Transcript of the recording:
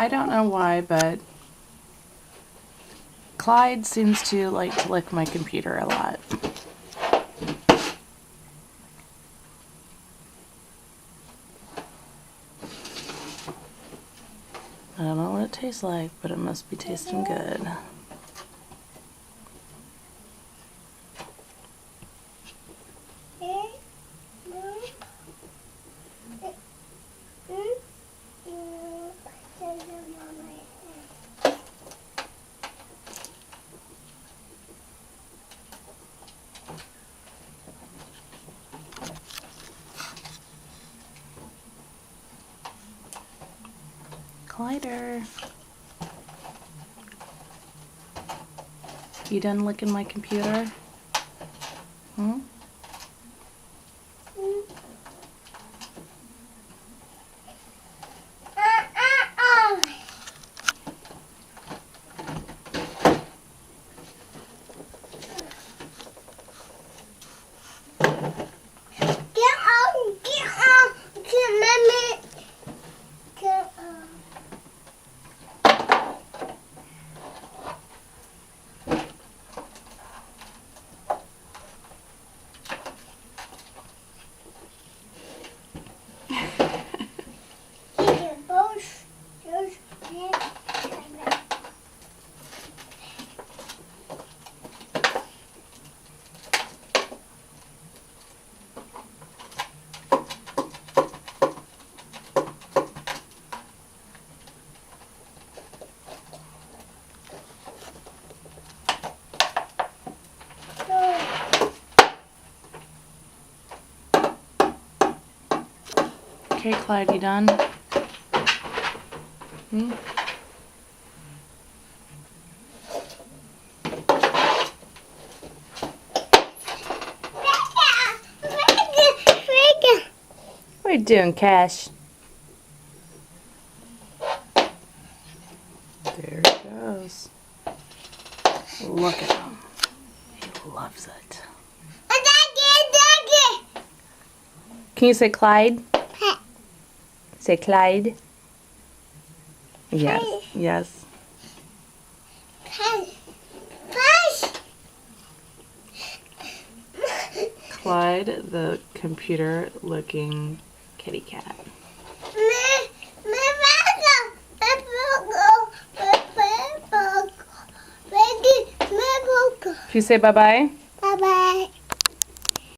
I don't know why, but Clyde seems to like to lick my computer a lot. I don't know what it tastes like, but it must be tasting good. Clyder, you done licking my computer? Hmm? Okay, Clyde, you done? Hmm? What are you doing, Cash? There he goes. Look at him. He loves it. Can you say Clyde? Say Clyde. Yes, yes. Clyde, the computer-looking kitty cat. Can you say bye-bye?